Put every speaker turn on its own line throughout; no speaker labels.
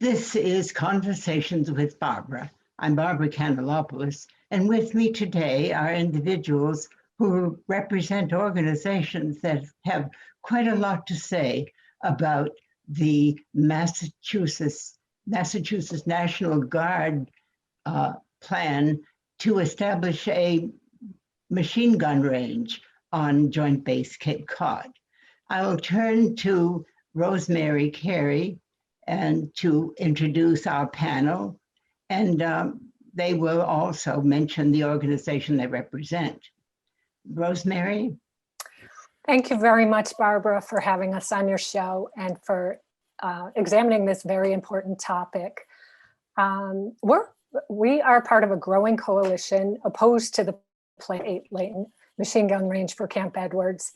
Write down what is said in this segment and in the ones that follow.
This is Conversations with Barbara. I'm Barbara Kanellopoulos, and with me today are individuals who represent organizations that have quite a lot to say about the Massachusetts National Guard plan to establish a machine gun range on Joint Base Cape Cod. I will turn to Rosemary, Carey, and to introduce our panel, and they will also mention the organization they represent. Rosemary?
Thank you very much, Barbara, for having us on your show and for examining this very important topic. We are part of a growing coalition opposed to the planned 8-lane machine gun range for Camp Edwards.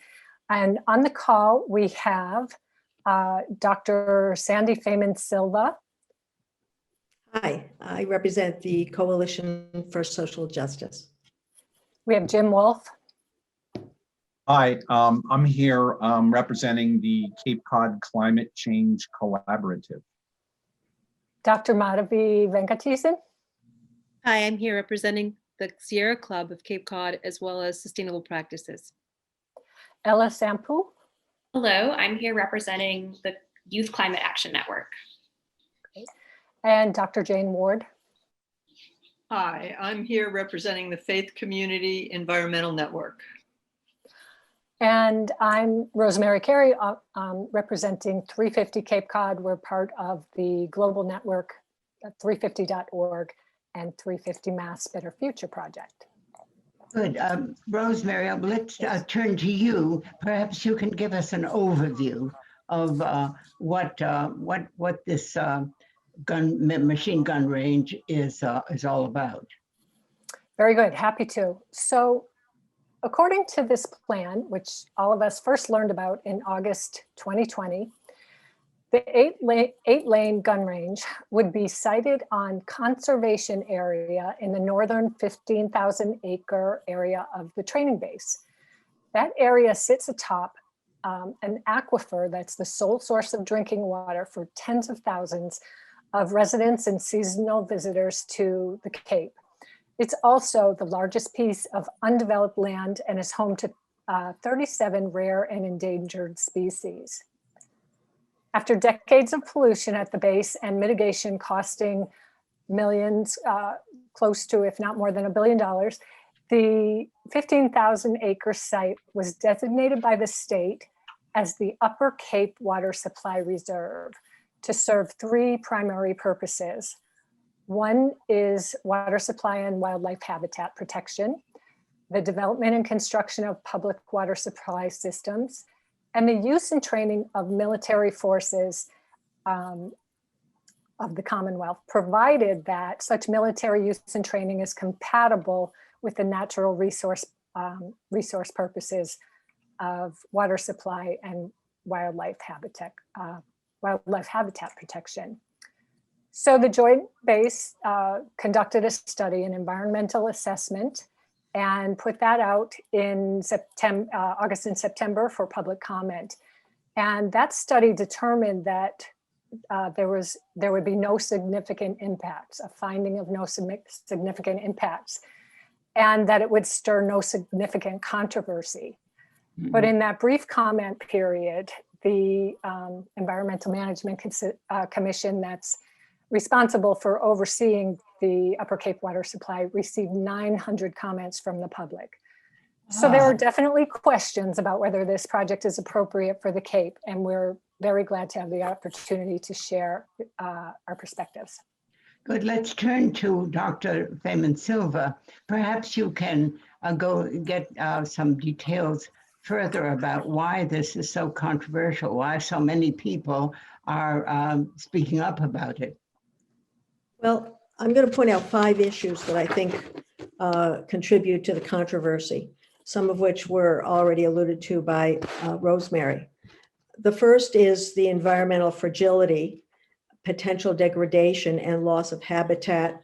And on the call, we have Dr. Sandy Faiman-Silva.
Hi, I represent the Coalition for Social Justice.
We have Jim Wolf.
Hi, I'm here representing the Cape Cod Climate Change Collaborative.
Dr. Madhavi Venkatesan.
Hi, I'm here representing the Sierra Club of Cape Cod as well as Sustainable Practices.
Ella Sampou.
Hello, I'm here representing the Youth Climate Action Network.
And Dr. Jane Ward.
Hi, I'm here representing the Faith Community Environmental Network.
And I'm Rosemary, Carey, representing 350 Cape Cod. We're part of the global network, 350.org and 350 Mass Better Future Project.
Good. Rosemary, let's turn to you. Perhaps you can give us an overview of what this machine gun range is all about.
Very good. Happy to. So, according to this plan, which all of us first learned about in August 2020, the 8-lane gun range would be sited on conservation area in the northern 15,000 acre area of the training base. That area sits atop an aquifer that's the sole source of drinking water for tens of thousands of residents and seasonal visitors to the Cape. It's also the largest piece of undeveloped land and is home to 37 rare and endangered species. After decades of pollution at the base and mitigation costing millions, close to, if not more than $1 billion, the 15,000 acre site was designated by the state as the Upper Cape Water Supply Reserve to serve 3 primary purposes. One is water supply and wildlife habitat protection, the development and construction of public water supply systems, and the use and training of military forces of the Commonwealth, provided that such military use and training is compatible with the natural resource purposes of water supply and wildlife habitat protection. So the Joint Base conducted a study, an environmental assessment, and put that out in August and September for public comment. And that study determined that there would be no significant impacts, a finding of no significant impacts, and that it would stir no significant controversy. Mm-hmm. But in that brief comment period, the Environmental Management Commission that's responsible for overseeing the Upper Cape Water Supply received 900 comments from the public. So there are definitely questions about whether this project is appropriate for the Cape, and we're very glad to have the opportunity to share our perspectives.
Good. Let's turn to Dr. Faiman-Silva. Perhaps you can go get some details further about why this is so controversial, why so many people are speaking up about it.
Well, I'm going to point out 5 issues that I think contribute to the controversy, some of which were already alluded to by Rosemary. The first is the environmental fragility, potential degradation and loss of habitat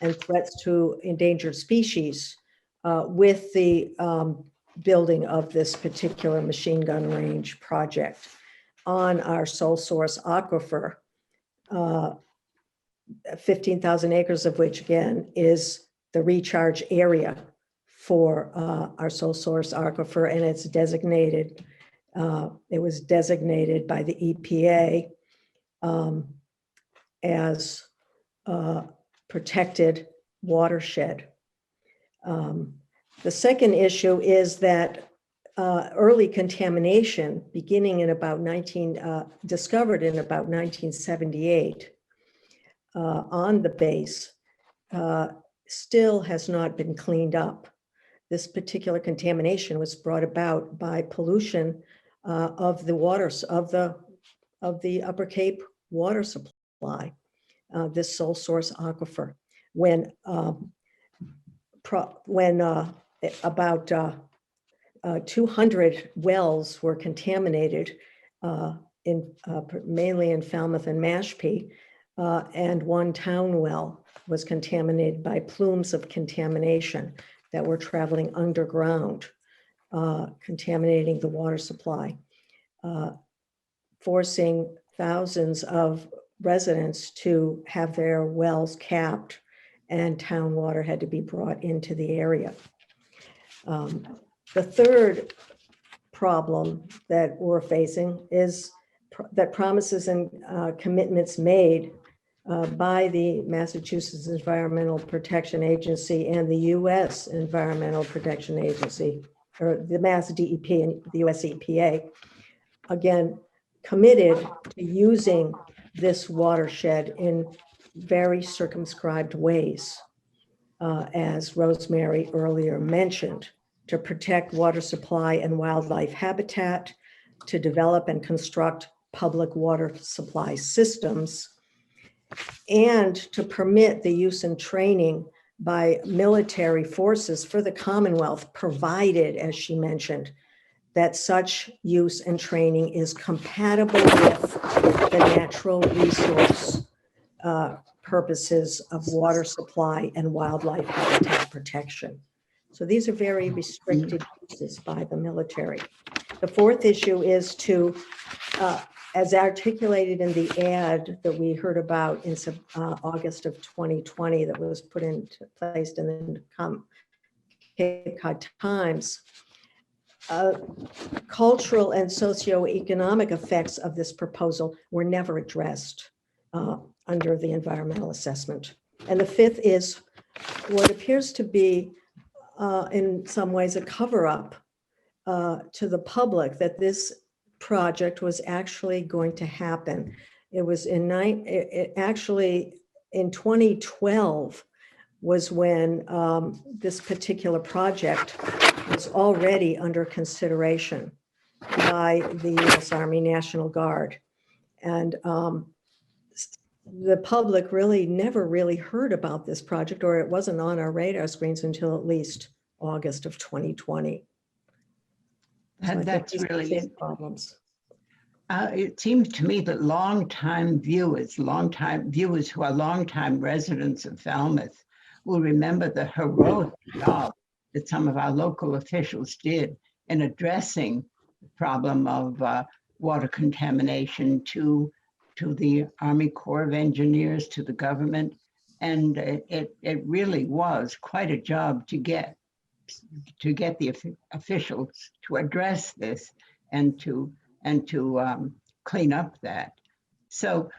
and threats to endangered species with the building of this particular machine gun range project on our sole source aquifer. 15,000 acres of which, again, is the recharge area for our sole source aquifer, and it's designated, it was designated by the EPA as protected watershed. The second issue is that early contamination beginning in about discovered in about 1978 on the base still has not been cleaned up. This particular contamination was brought about by pollution of the waters of the Upper Cape water supply, this sole source aquifer. When about 200 wells were contaminated, mainly in Falmouth and Mashpee, and one town well was contaminated by plumes of contamination that were traveling underground, contaminating the water supply, forcing thousands of residents to have their wells capped, and town water had to be brought into the area. The third problem that we're facing is that promises and commitments made by the Massachusetts Environmental Protection Agency and the U.S. Environmental Protection Agency, or the Mass DEP and the U.S. EPA, again, committed to using this watershed in very circumscribed ways, as Rosemary earlier mentioned, to protect water supply and wildlife habitat, to develop and construct public water supply systems, and to permit the use and training by military forces for the Commonwealth, provided, as she mentioned, that such use and training is compatible with the natural resource purposes of water supply and wildlife habitat protection. So these are very restricted uses by the military. The fourth issue is to, as articulated in the ad that we heard about in August of 2020 that was put into place in the Cape Cod Times, cultural and socioeconomic effects of this proposal were never addressed under the environmental assessment. And the fifth is what appears to be in some ways a cover-up to the public that this project was actually going to happen. It was actually in 2012 was when this particular project was already under consideration by the U.S. Army National Guard. And the public really never really heard about this project, or it wasn't on our radar screens until at least August of 2020. So
That's really
problems.
It seems to me that longtime viewers who are longtime residents of Falmouth will remember the heroic job that some of our local officials did in addressing the problem of water contamination to the Army Corps of Engineers, to the government. And it really was quite a job to get the officials to address this and to clean up that. So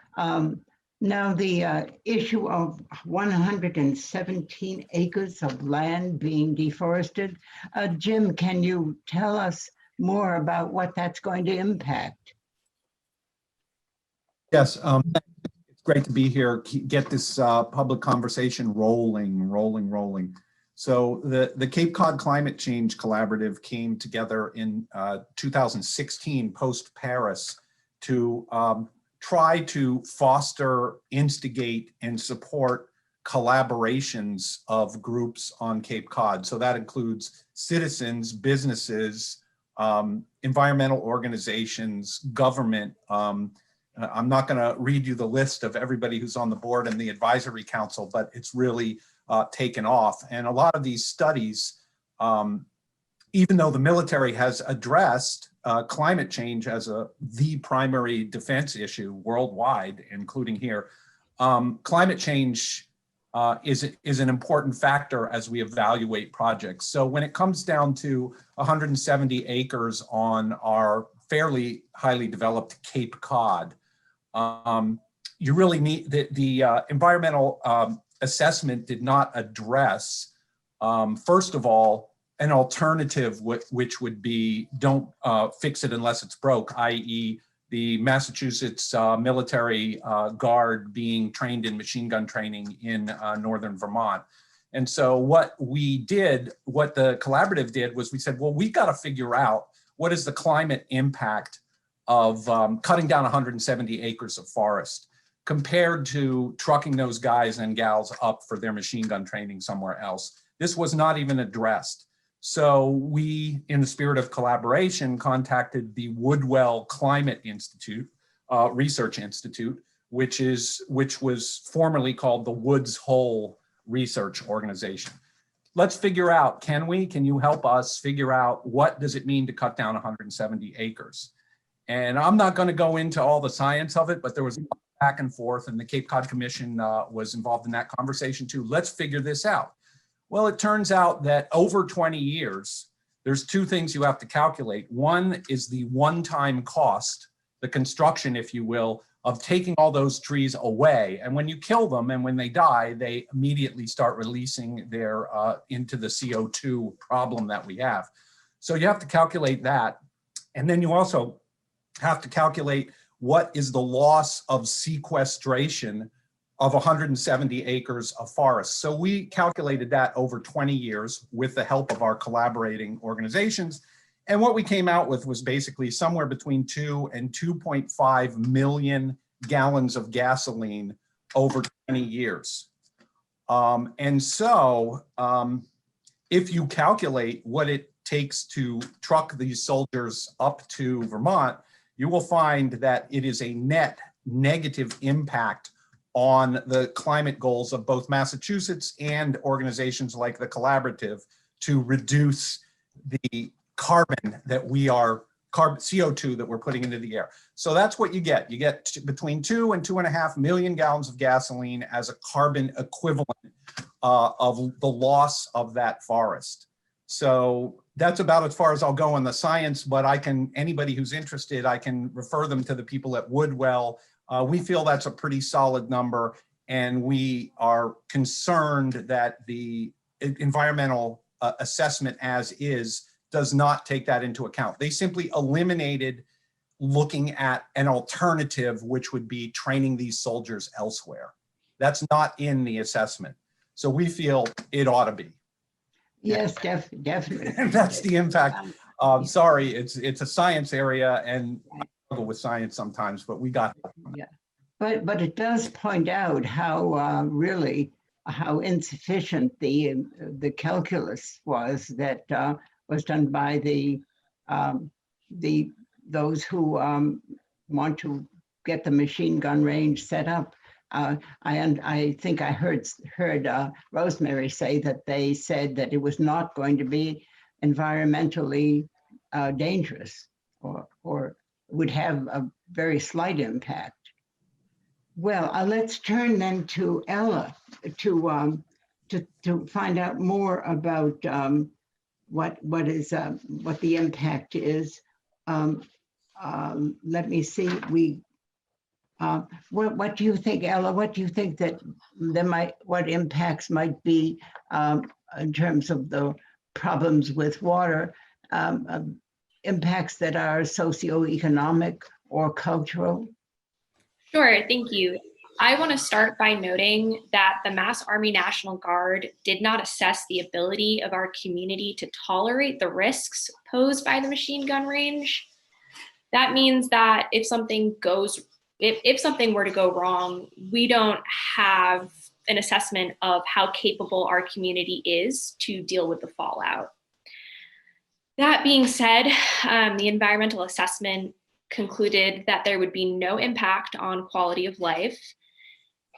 now the issue of 117 acres of land being deforested. Jim, can you tell us more about what that's going to impact?
Yes, it's great to be here. Get this public conversation rolling. So the Cape Cod Climate Change Collaborative came together in 2016 post-Paris to try to foster, instigate, and support collaborations of groups on Cape Cod. So that includes citizens, businesses, environmental organizations, government. I'm not going to read you the list of everybody who's on the board and the advisory council, but it's really taken off. And a lot of these studies, even though the military has addressed climate change as the primary defense issue worldwide, including here, climate change is an important factor as we evaluate projects. So when it comes down to 170 acres on our fairly highly developed Cape Cod, you really need the environmental assessment did not address, first of all, an alternative which would be don't fix it unless it's broke, i.e. the Massachusetts military guard being trained in machine gun training in northern Vermont. And so what the collaborative did was we said, well, we got to figure out what is the climate impact of cutting down 170 acres of forest compared to trucking those guys and gals up for their machine gun training somewhere else. This was not even addressed. So we, in the spirit of collaboration, contacted the Woodwell Climate Institute, Research Institute, which was formerly called the Woods Hole Research Organization. Let's figure out, can you help us figure out what does it mean to cut down 170 acres? And I'm not going to go into all the science of it, but there was back and forth, and the Cape Cod Commission was involved in that conversation too. Let's figure this out. Well, it turns out that over 20 years, there's two things you have to calculate. One is the one-time cost, the construction, if you will, of taking all those trees away. And when you kill them and when they die, they immediately start releasing their into the CO2 problem that we have. So you have to calculate that. And then you also have to calculate what is the loss of sequestration of 170 acres of forest. So we calculated that over 20 years with the help of our collaborating organizations. And what we came out with was basically somewhere between 2 and 2.5 million gallons of gasoline over 20 years. And so if you calculate what it takes to truck these soldiers up to Vermont, you will find that it is a net negative impact on the climate goals of both Massachusetts and organizations like the Collaborative to reduce the carbon that CO2 that we're putting into the air. So that's what you get. You get between 2 and 2.5 million gallons of gasoline as a carbon equivalent of the loss of that forest. So that's about as far as I'll go on the science, but anybody who's interested, I can refer them to the people at Woodwell. We feel that's a pretty solid number, and we are concerned that the environmental assessment as is does not take that into account. They simply eliminated looking at an alternative, which would be training these soldiers elsewhere. That's not in the assessment. So we feel it ought to be.
Yes, definitely.
And that's the impact. Sorry, it's a science area, and I struggle with science sometimes, but we got it.
Yeah, but it does point out how how insufficient the calculus was that was done by those who want to get the machine gun range set up. I think I heard Rosemary say that they said that it was not going to be environmentally dangerous or would have a very slight impact. Well, let's turn then to Ella to find out more about what the impact is. Let me see. What do you think, Ella? What do you think that what impacts might be in terms of the problems with water, impacts that are socioeconomic or cultural?
Sure, thank you. I want to start by noting that the Mass Army National Guard did not assess the ability of our community to tolerate the risks posed by the machine gun range. That means that if something were to go wrong, we don't have an assessment of how capable our community is to deal with the fallout. That being said, the environmental assessment concluded that there would be no impact on quality of life,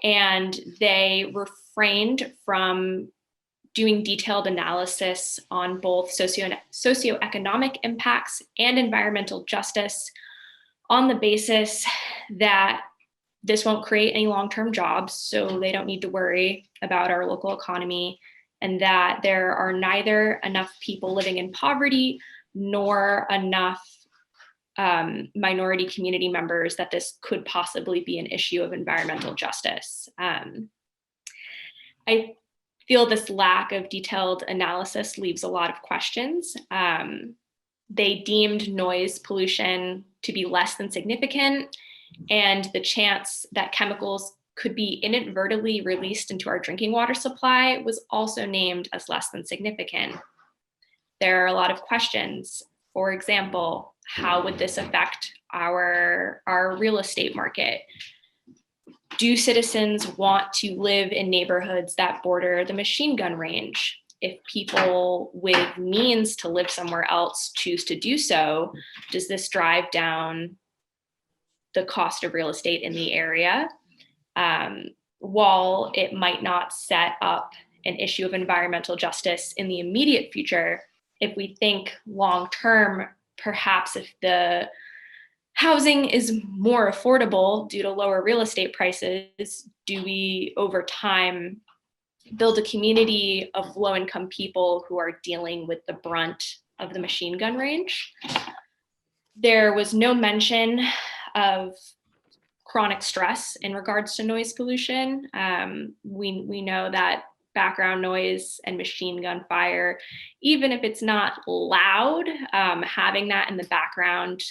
and they refrained from doing detailed analysis on both socioeconomic impacts and environmental justice on the basis that this won't create any long-term jobs, so they don't need to worry about our local economy, and that there are neither enough people living in poverty nor enough minority community members that this could possibly be an issue of environmental justice. I feel this lack of detailed analysis leaves a lot of questions. They deemed noise pollution to be less than significant, and the chance that chemicals could be inadvertently released into our drinking water supply was also named as less than significant. There are a lot of questions. For example, how would this affect our real estate market? Do citizens want to live in neighborhoods that border the machine gun range? If people with means to live somewhere else choose to do so, does this drive down the cost of real estate in the area? While it might not set up an issue of environmental justice in the immediate future, if we think long-term, perhaps if the housing is more affordable due to lower real estate prices, do we over time build a community of low-income people who are dealing with the brunt of the machine gun range? There was no mention of chronic stress in regards to noise pollution. We know that background noise and machine gun fire, even if it's not loud, having that in the background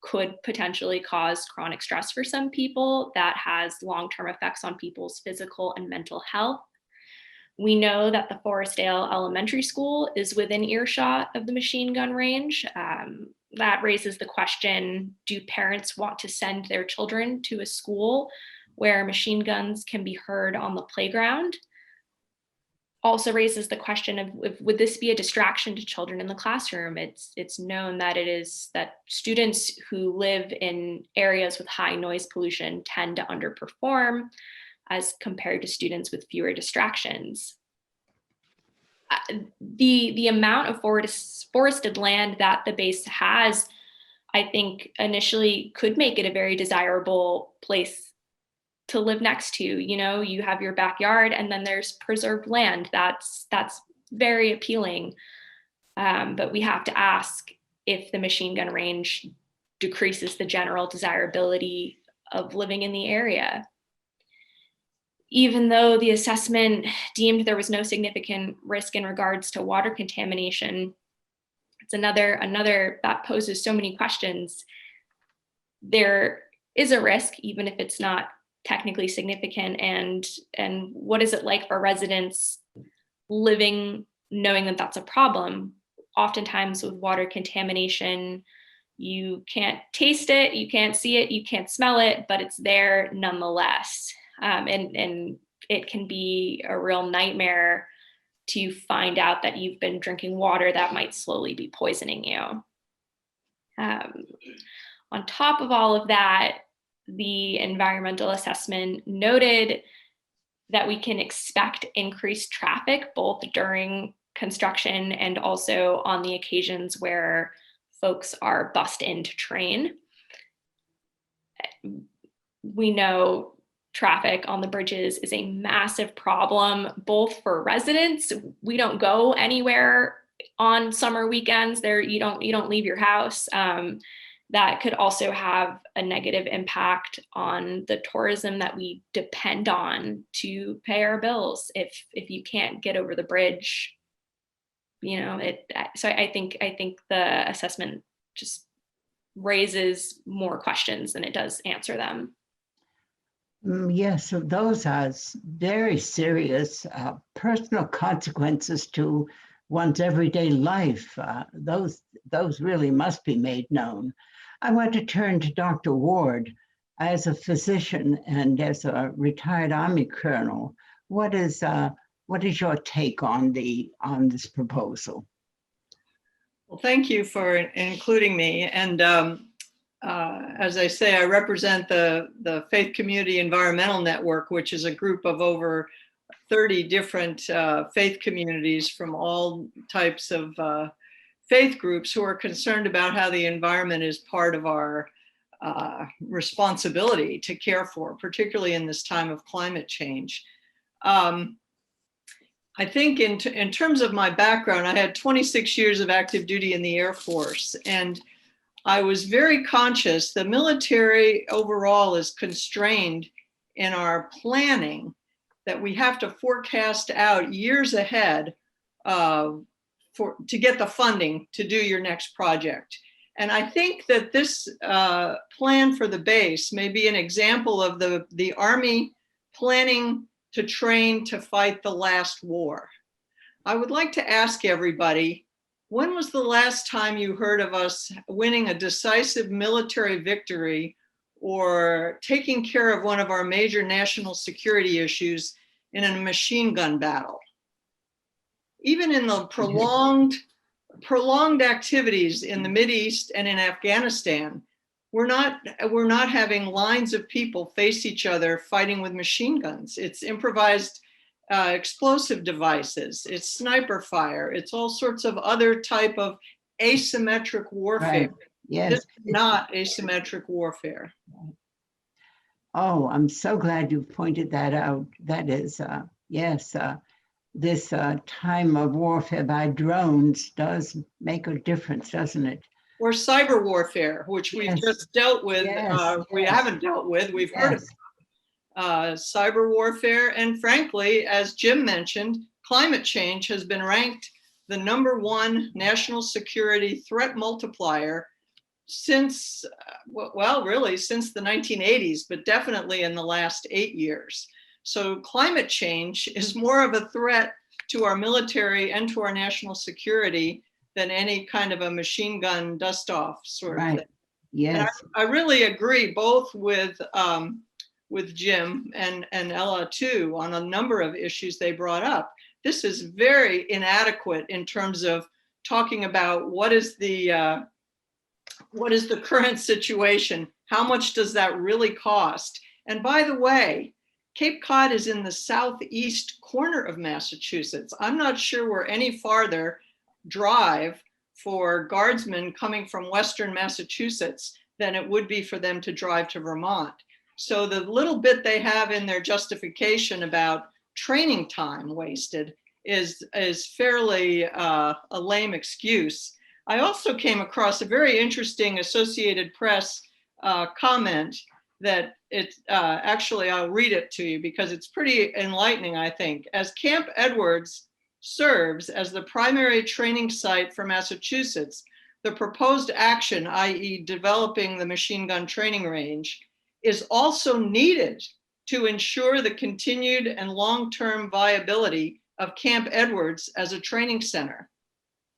could potentially cause chronic stress for some people that has long-term effects on people's physical and mental health. We know that the Forestdale Elementary School is within earshot of the machine gun range. That raises the question, do parents want to send their children to a school where machine guns can be heard on the playground? Also raises the question of, would this be a distraction to children in the classroom? It's known that students who live in areas with high noise pollution tend to underperform as compared to students with fewer distractions. The amount of forested land that the base has, I think initially could make it a very desirable place to live next to. You know, you have your backyard and then there's preserved land. That's very appealing. But we have to ask if the machine gun range decreases the general desirability of living in the area. Even though the assessment deemed there was no significant risk in regards to water contamination, it's another that poses so many questions. There is a risk, even if it's not technically significant, and what is it like for residents living knowing that that's a problem? Oftentimes with water contamination, you can't taste it, you can't see it, you can't smell it, but it's there nonetheless. And it can be a real nightmare to find out that you've been drinking water that might slowly be poisoning you. On top of all of that, the environmental assessment noted that we can expect increased traffic both during construction and also on the occasions where folks are bused in to train. We know traffic on the bridges is a massive problem, both for residents. We don't go anywhere on summer weekends. You don't leave your house. That could also have a negative impact on the tourism that we depend on to pay our bills. If you can't get over the bridge, you know, so I think the assessment just raises more questions than it does answer them.
Yes, so those are very serious personal consequences to one's everyday life. Those really must be made known. I want to turn to Dr. Ward. As a physician and as a retired Army colonel, what is your take on this proposal?
Well, thank you for including me. And as I say, I represent the Faith Community Environmental Network, which is a group of over 30 different faith communities from all types of faith groups who are concerned about how the environment is part of our responsibility to care for, particularly in this time of climate change. I think in terms of my background, I had 26 years of active duty in the Air Force, and I was very conscious the military overall is constrained in our planning, that we have to forecast out years ahead to get the funding to do your next project. And I think that this plan for the base may be an example of the Army planning to train to fight the last war. I would like to ask everybody, when was the last time you heard of us winning a decisive military victory or taking care of one of our major national security issues in a machine gun battle? Even in the prolonged activities in the Mideast and in Afghanistan, we're not having lines of people face each other fighting with machine guns. It's improvised explosive devices, it's sniper fire, it's all sorts of other type of asymmetric warfare.
Right. Yes.
This is not asymmetric warfare.
Oh, I'm so glad you pointed that out. That is, yes, this time of warfare by drones does make a difference, doesn't it?
Or cyber warfare, which we've
Yes.
just dealt with.
Yes,
We
yes.
haven't dealt with, we've heard of cyber warfare. And frankly, as Jim mentioned, climate change has been ranked the #1 national security threat multiplier since, well, really since the 1980s, but definitely in the last 8 years. So climate change is more of a threat to our military and to our national security than any kind of a machine gun dust-off sort of thing.
Yes.
And I really agree both with Jim and Ella too on a number of issues they brought up. This is very inadequate in terms of talking about what is the current situation, how much does that really cost? And by the way, Cape Cod is in the southeast corner of Massachusetts. I'm not sure we're any farther drive for guardsmen coming from Western Massachusetts than it would be for them to drive to Vermont. So the little bit they have in their justification about training time wasted is fairly a lame excuse. I also came across a very interesting Associated Press comment that actually, I'll read it to you because it's pretty enlightening, I think. As Camp Edwards serves as the primary training site for Massachusetts, the proposed action, i.e. developing the machine gun training range, is also needed to ensure the continued and long-term viability of Camp Edwards as a training center.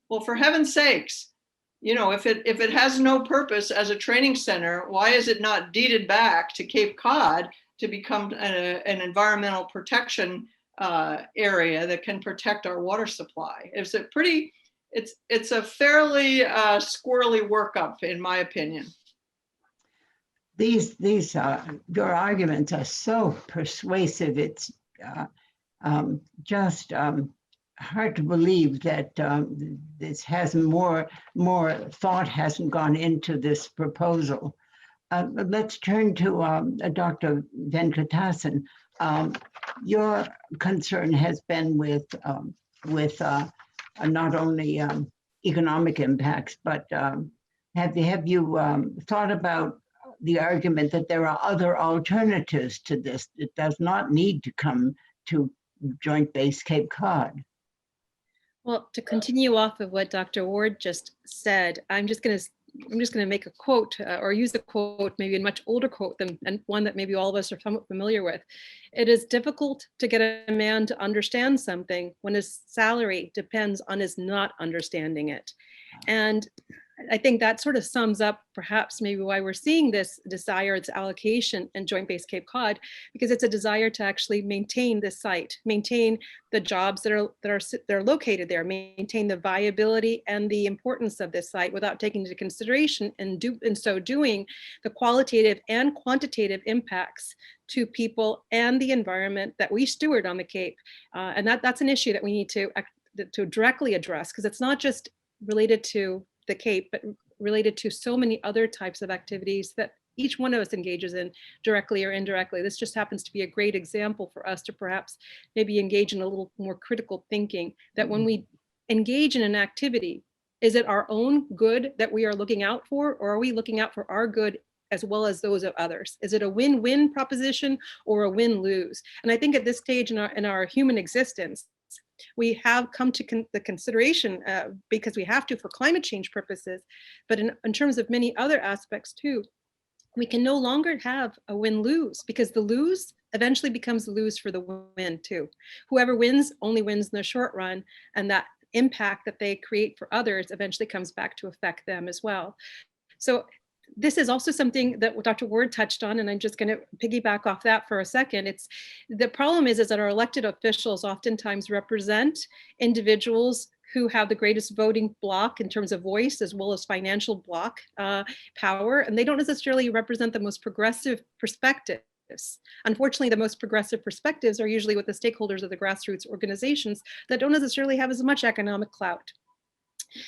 Well, for heaven's sakes, you know, if it has no purpose as a training center, why is it not deeded back to Cape Cod to become an environmental protection area that can protect our water supply? It's a fairly squirrely workup, in my opinion.
These your arguments are so persuasive. It's just hard to believe that this has more thought hasn't gone into this proposal. Let's turn to Dr. Venkatesan. Your concern has been with not only economic impacts, but have you thought about the argument that there are other alternatives to this? It does not need to come to Joint Base Cape Cod.
Well, to continue off of what Dr. Ward just said, I'm just going to make a quote or use the quote, maybe a much older quote than and one that maybe all of us are somewhat familiar with. It is difficult to get a man to understand something when his salary depends on his not understanding it. And I think that sort of sums up perhaps maybe why we're seeing this desired allocation in Joint Base Cape Cod, because it's a desire to actually maintain this site, maintain the jobs that are located there, maintain the viability and the importance of this site without taking into consideration in so doing the qualitative and quantitative impacts to people and the environment that we steward on the Cape. And that's an issue that we need to directly address, because it's not just related to the Cape, but related to so many other types of activities that each one of us engages in directly or indirectly. This just happens to be a great example for us to perhaps maybe engage in a little more critical thinking, that when we engage in an activity, is it our own good that we are looking out for, or are we looking out for our good as well as those of others? Is it a win-win proposition or a win-lose? And I think at this stage in our human existence, we have come to the consideration, because we have to for climate change purposes, but in terms of many other aspects too, we can no longer have a win-lose, because the lose eventually becomes the lose for the win too. Whoever wins only wins in the short run, and that impact that they create for others eventually comes back to affect them as well. So this is also something that Dr. Ward touched on, and I'm just going to piggyback off that for a second. The problem is that our elected officials oftentimes represent individuals who have the greatest voting block in terms of voice as well as financial block power, and they don't necessarily represent the most progressive perspectives. Unfortunately, the most progressive perspectives are usually with the stakeholders of the grassroots organizations that don't necessarily have as much economic clout.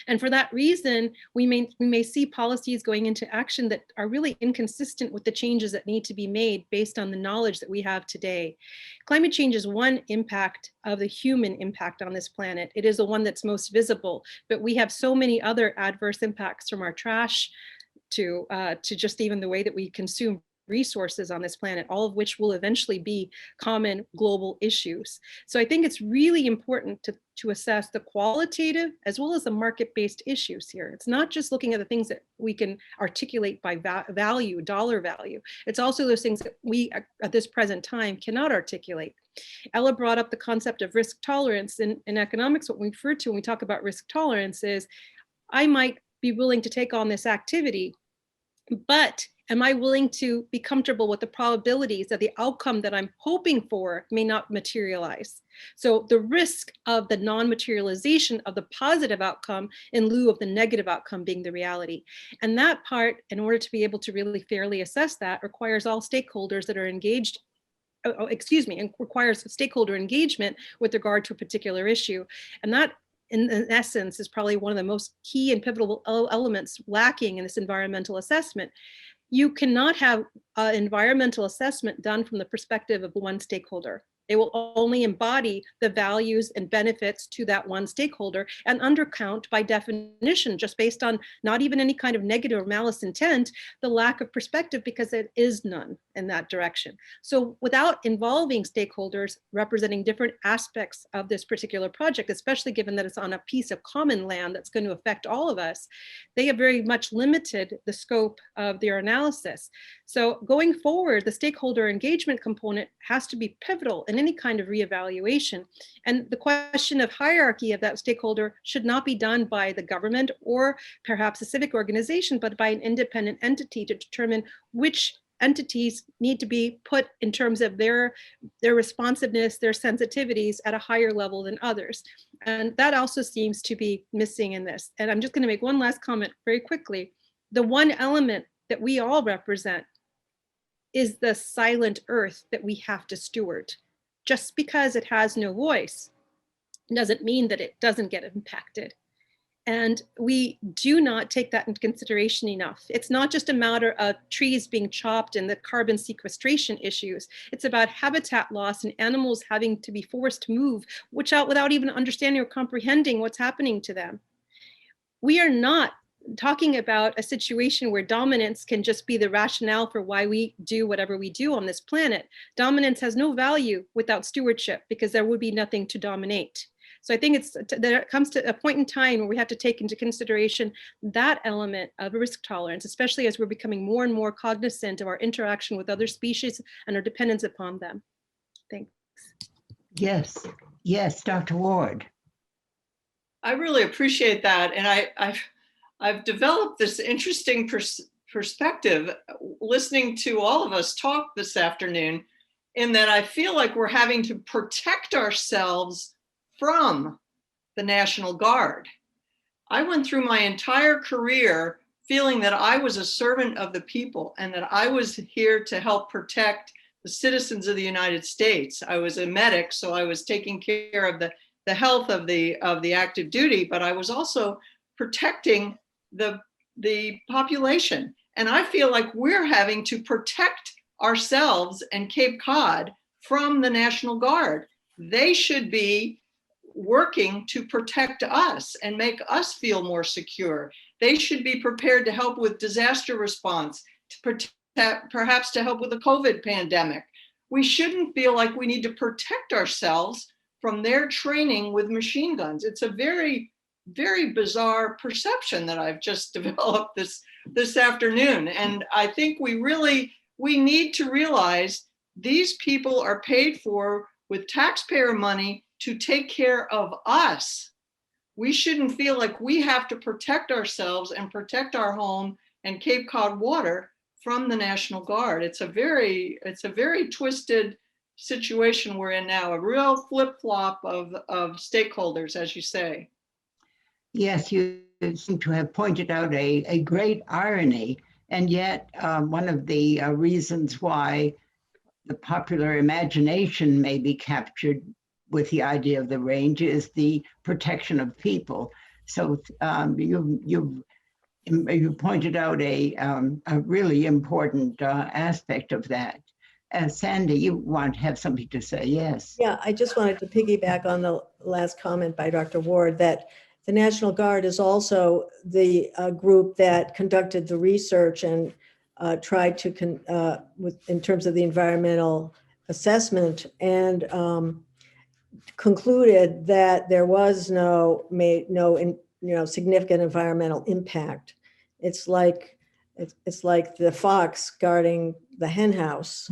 And for that reason, we may see policies going into action that are really inconsistent with the changes that need to be made based on the knowledge that we have today. Climate change is one impact of the human impact on this planet. It is the one that's most visible, but we have so many other adverse impacts, from our trash to just even the way that we consume resources on this planet, all of which will eventually be common global issues. So I think it's really important to assess the qualitative as well as the market-based issues here. It's not just looking at the things that we can articulate by value, dollar value. It's also those things that we at this present time cannot articulate. Ella brought up the concept of risk tolerance. In economics, what we refer to when we talk about risk tolerance is, I might be willing to take on this activity, but am I willing to be comfortable with the probabilities that the outcome that I'm hoping for may not materialize? So the risk of the non-materialization of the positive outcome in lieu of the negative outcome being the reality. And that part, in order to be able to really fairly assess that, requires all stakeholders that are engaged, and requires stakeholder engagement with regard to a particular issue. And that, in essence, is probably one of the most key and pivotal elements lacking in this environmental assessment. You cannot have an environmental assessment done from the perspective of one stakeholder. It will only embody the values and benefits to that one stakeholder and undercount by definition, just based on not even any kind of negative or malice intent, the lack of perspective, because there is none in that direction. So without involving stakeholders representing different aspects of this particular project, especially given that it's on a piece of common land that's going to affect all of us, they have very much limited the scope of their analysis. So going forward, the stakeholder engagement component has to be pivotal in any kind of reevaluation. And the question of hierarchy of that stakeholder should not be done by the government or perhaps a civic organization, but by an independent entity to determine which entities need to be put in terms of their responsiveness, their sensitivities at a higher level than others. And that also seems to be missing in this. And I'm just going to make one last comment very quickly. The one element that we all represent is the silent earth that we have to steward. Just because it has no voice doesn't mean that it doesn't get impacted. And we do not take that into consideration enough. It's not just a matter of trees being chopped and the carbon sequestration issues. It's about habitat loss and animals having to be forced to move, without even understanding or comprehending what's happening to them. We are not talking about a situation where dominance can just be the rationale for why we do whatever we do on this planet. Dominance has no value without stewardship, because there would be nothing to dominate. So I think there comes to a point in time where we have to take into consideration that element of risk tolerance, especially as we're becoming more and more cognizant of our interaction with other species and our dependence upon them. Thanks.
Yes, Dr. Ward.
I really appreciate that. And I've developed this interesting perspective listening to all of us talk this afternoon, in that I feel like we're having to protect ourselves from the National Guard. I went through my entire career feeling that I was a servant of the people and that I was here to help protect the citizens of the United States. I was a medic, so I was taking care of the health of the active duty, but I was also protecting the population. And I feel like we're having to protect ourselves and Cape Cod from the National Guard. They should be working to protect us and make us feel more secure. They should be prepared to help with disaster response, to protect, perhaps to help with the COVID pandemic. We shouldn't feel like we need to protect ourselves from their training with machine guns. It's a very, very bizarre perception that I've just developed this afternoon. And I think we need to realize these people are paid for with taxpayer money to take care of us. We shouldn't feel like we have to protect ourselves and protect our home and Cape Cod water from the National Guard. It's a very twisted situation we're in now, a real flip-flop of stakeholders, as you say.
Yes, you seem to have pointed out a great irony, and yet one of the reasons why the popular imagination may be captured with the idea of the range is the protection of people. So you pointed out a really important aspect of that. Sandy, you want to have something to say? Yes.
Yeah, I just wanted to piggyback on the last comment by Dr. Ward that the National Guard is also the group that conducted the research and tried to, in terms of the environmental assessment, and concluded that there was no significant environmental impact. It's like the fox guarding the hen house.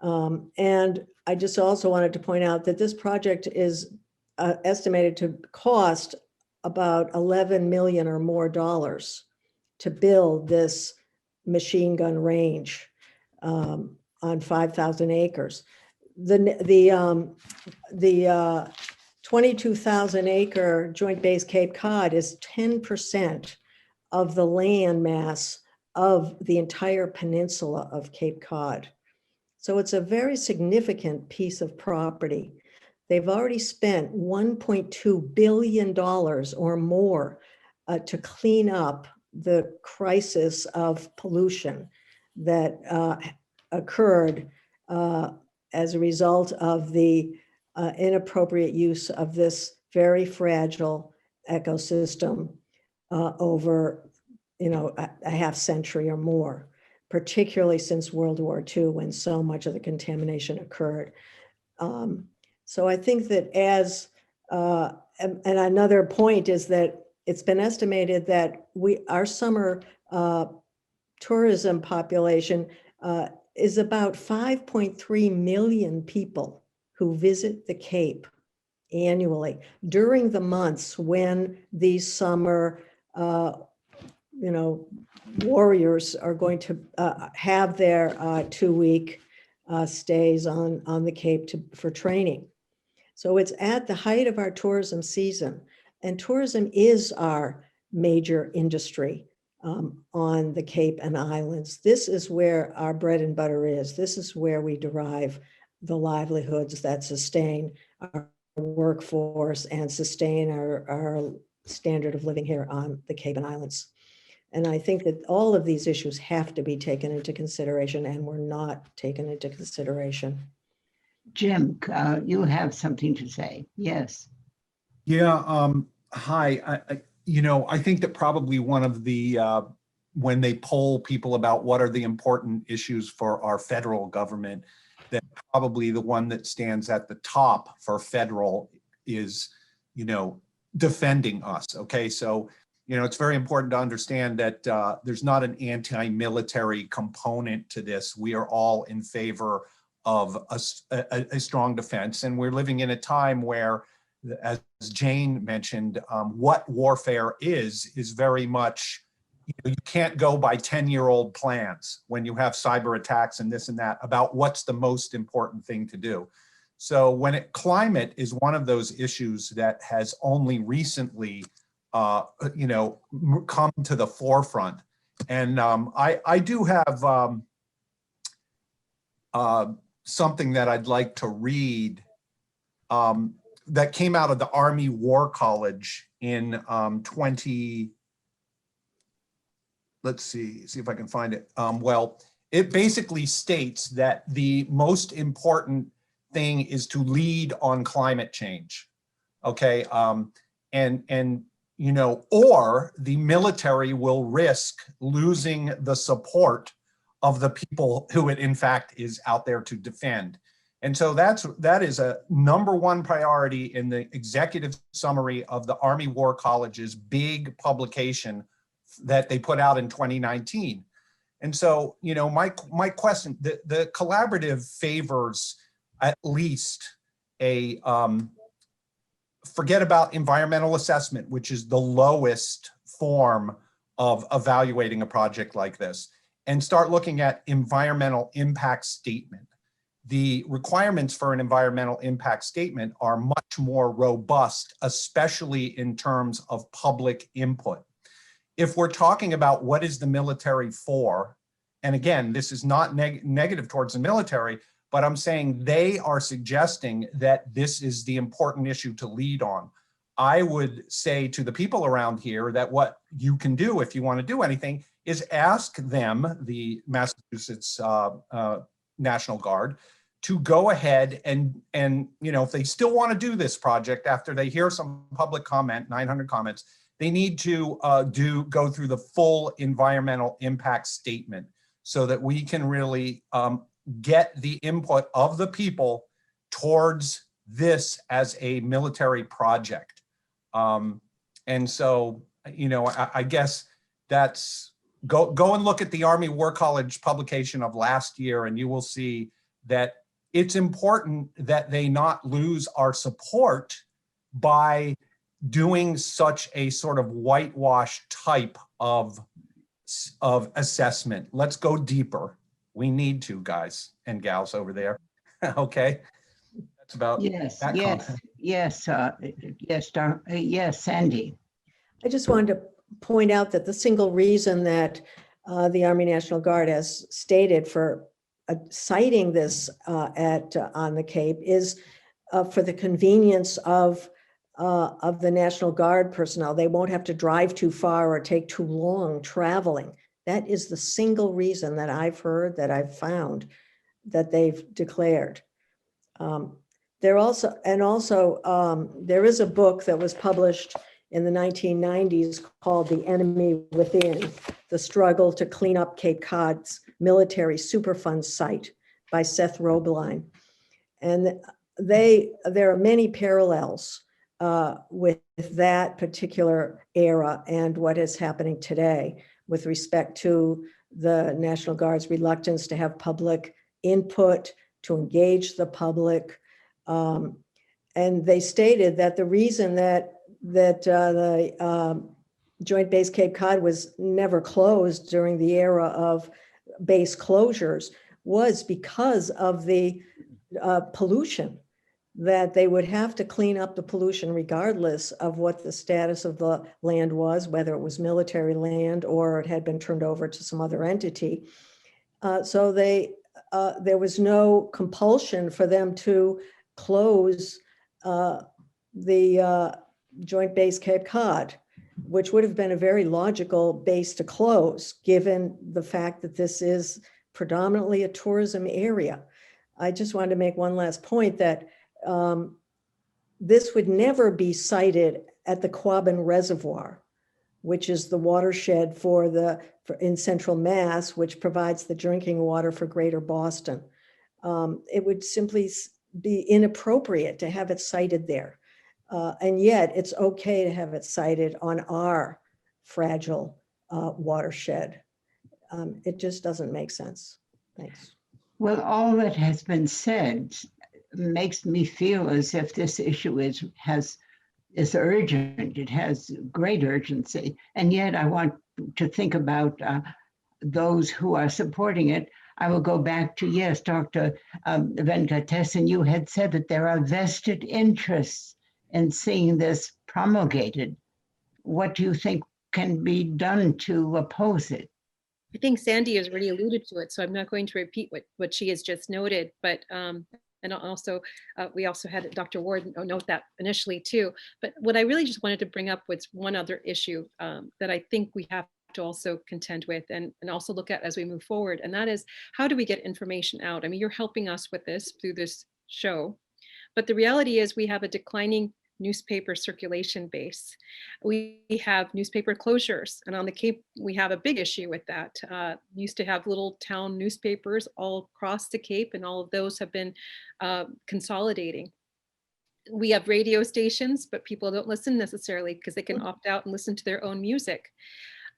And I just also wanted to point out that this project is estimated to cost about $11 million or more to build this machine gun range on 5,000 acres. The 22,000 acre Joint Base Cape Cod is 10% of the land mass of the entire peninsula of Cape Cod. So it's a very significant piece of property. They've already spent $1.2 billion or more to clean up the crisis of pollution that occurred as a result of the inappropriate use of this very fragile ecosystem over a half century or more, particularly since World War II, when so much of the contamination occurred. So I think that and another point is that it's been estimated that our summer tourism population is about 5.3 million people who visit the Cape annually during the months when these summer warriors are going to have their 2-week stays on the Cape for training. So it's at the height of our tourism season, and tourism is our major industry on the Cape and islands. This is where our bread and butter is. This is where we derive the livelihoods that sustain our workforce and sustain our standard of living here on the Cape and islands. And I think that all of these issues have to be taken into consideration, and were not taken into consideration.
Jim, you have something to say. Yes.
Yeah. Hi. I think that probably one of the when they poll people about what are the important issues for our federal government, that probably the one that stands at the top for federal is, defending us. Okay, so it's very important to understand that there's not an anti-military component to this. We are all in favor of a strong defense, and we're living in a time where, as Jane mentioned, what warfare is very much, you can't go by 10-year-old plans when you have cyber attacks and this and that about what's the most important thing to do. So climate is one of those issues that has only recently come to the forefront. And I do have something that I'd like to read that came out of the Army War College in let's see if I can find it. Well, it basically states that the most important thing is to lead on climate change. Okay, and you know, or the military will risk losing the support of the people who it in fact is out there to defend. And so that is a #1 priority in the executive summary of the Army War College's big publication that they put out in 2019. And so, you know, my question, the collaborative favors at least a, forget about environmental assessment, which is the lowest form of evaluating a project like this, and start looking at environmental impact statement. The requirements for an environmental impact statement are much more robust, especially in terms of public input. If we're talking about what is the military for, and again, this is not negative towards the military, but I'm saying they are suggesting that this is the important issue to lead on. I would say to the people around here that what you can do if you want to do anything is ask them, the Massachusetts National Guard, to go ahead and you know, if they still want to do this project after they hear some public comment, 900 comments, they need to go through the full environmental impact statement so that we can really get the input of the people towards this as a military project. And so, you know, I guess that's, go and look at the Army War College publication of last year, and you will see that it's important that they not lose our support by doing such a sort of whitewash type of assessment. Let's go deeper. We need to, guys and gals over there. Okay, that's about
Yes,
that content.
Yes, Sandy.
I just wanted to point out that the single reason that the Army National Guard has stated for citing this on the Cape is for the convenience of the National Guard personnel. They won't have to drive too far or take too long traveling. That is the single reason that I've heard, that I've found, that they've declared. There is a book that was published in the 1990s called The Enemy Within: The Struggle to Clean Up Cape Cod's Military Superfund Site by Seth Roeblein. And there are many parallels with that particular era and what is happening today with respect to the National Guard's reluctance to have public input, to engage the public. And they stated that the reason that the Joint Base Cape Cod was never closed during the era of base closures was because of the pollution, that they would have to clean up the pollution regardless of what the status of the land was, whether it was military land or it had been turned over to some other entity. So there was no compulsion for them to close the Joint Base Cape Cod, which would have been a very logical base to close, given the fact that this is predominantly a tourism area. I just wanted to make one last point that this would never be sited at the Quabbin Reservoir, which is the watershed in Central Mass, which provides the drinking water for Greater Boston. It would simply be inappropriate to have it sited there. And yet it's okay to have it sited on our fragile watershed. It just doesn't make sense. Thanks.
Well, all that has been said makes me feel as if this issue is urgent. It has great urgency. And yet I want to think about those who are supporting it. I will go back to, yes, Dr. Venkatesan, you had said that there are vested interests in seeing this promulgated. What do you think can be done to oppose it?
I think Sandy has already alluded to it, so I'm not going to repeat what she has just noted, but and also we also had Dr. Ward note that initially too. But what I really just wanted to bring up was one other issue that I think we have to also contend with and also look at as we move forward. And that is, how do we get information out? I mean, you're helping us with this through this show, but the reality is we have a declining newspaper circulation base. We have newspaper closures, and on the Cape, we have a big issue with that. We used to have little town newspapers all across the Cape, and all of those have been consolidating. We have radio stations, but people don't listen necessarily because they can opt out and listen to their own music.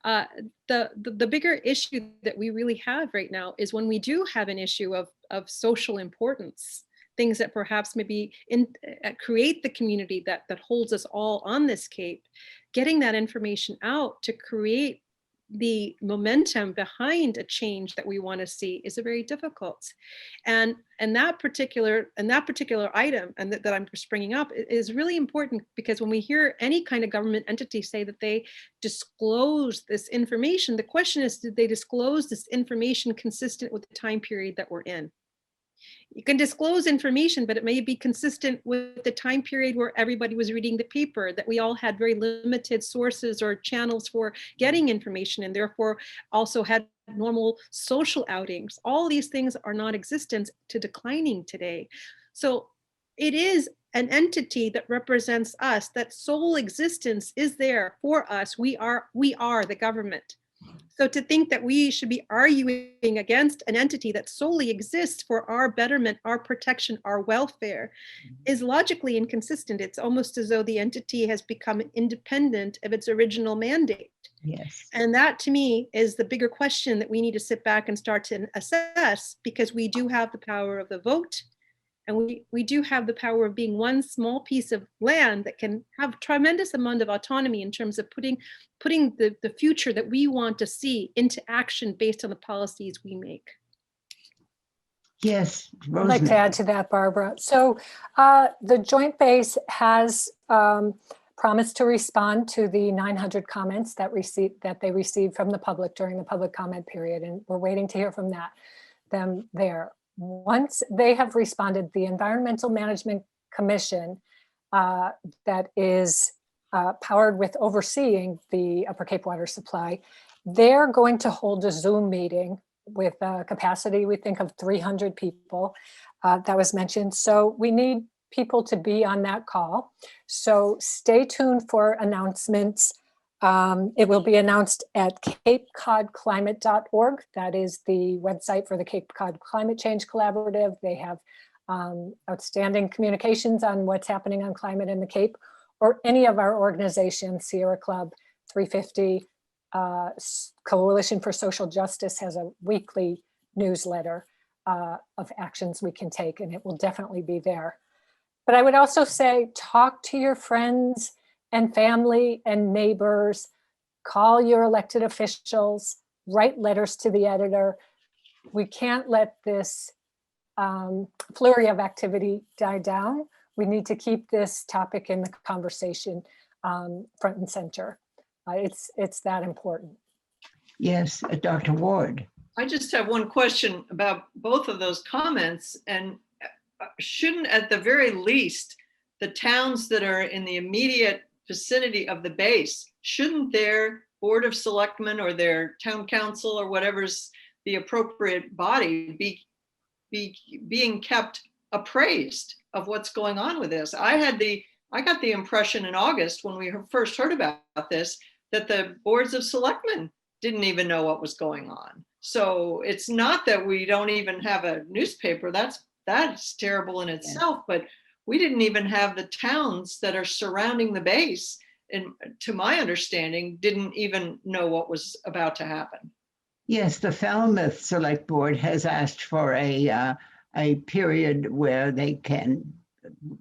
The bigger issue that we really have right now is when we do have an issue of social importance, things that perhaps maybe create the community that holds us all on this Cape, getting that information out to create the momentum behind a change that we want to see is a very difficult. And that particular item and that I'm just bringing up is really important, because when we hear any kind of government entity say that they disclose this information, the question is, did they disclose this information consistent with the time period that we're in? You can disclose information, but it may be consistent with the time period where everybody was reading the paper, that we all had very limited sources or channels for getting information, and therefore also had normal social outings. All these things are non-existent to declining today. So it is an entity that represents us, that sole existence is there for us. We are the government. So to think that we should be arguing against an entity that solely exists for our betterment, our protection, our welfare is logically inconsistent. It's almost as though the entity has become independent of its original mandate.
Yes.
And that, to me, is the bigger question that we need to sit back and start to assess, because we do have the power of the vote. And we do have the power of being one small piece of land that can have tremendous amount of autonomy in terms of putting the future that we want to see into action based on the policies we make.
Yes,
I'd like to add to that, Barbara. So the Joint Base has promised to respond to the 900 comments that they received from the public during the public comment period, and we're waiting to hear from them there. Once they have responded, the Environmental Management Commission that is powered with overseeing the Upper Cape water supply, they're going to hold a Zoom meeting with a capacity, we think, of 300 people that was mentioned. So we need people to be on that call. So stay tuned for announcements. It will be announced at capecodclimate.org. That is the website for the Cape Cod Climate Change Collaborative. They have outstanding communications on what's happening on climate in the Cape, or any of our organizations. Sierra Club 350, Coalition for Social Justice has a weekly newsletter of actions we can take, and it will definitely be there. But I would also say, talk to your friends and family and neighbors, call your elected officials, write letters to the editor. We can't let this flurry of activity die down. We need to keep this topic in the conversation front and center. It's that important.
Yes, Dr. Ward.
I just have one question about both of those comments. And shouldn't, at the very least, the towns that are in the immediate vicinity of the base, shouldn't their Board of Selectmen or their town council or whatever's the appropriate body be being kept appraised of what's going on with this? I got the impression in August, when we first heard about this, that the boards of selectmen didn't even know what was going on. So it's not that we don't even have a newspaper. That's terrible in itself, but we didn't even have the towns that are surrounding the base, and to my understanding, didn't even know what was about to happen.
Yes, the Falmouth Select Board has asked for a period where they can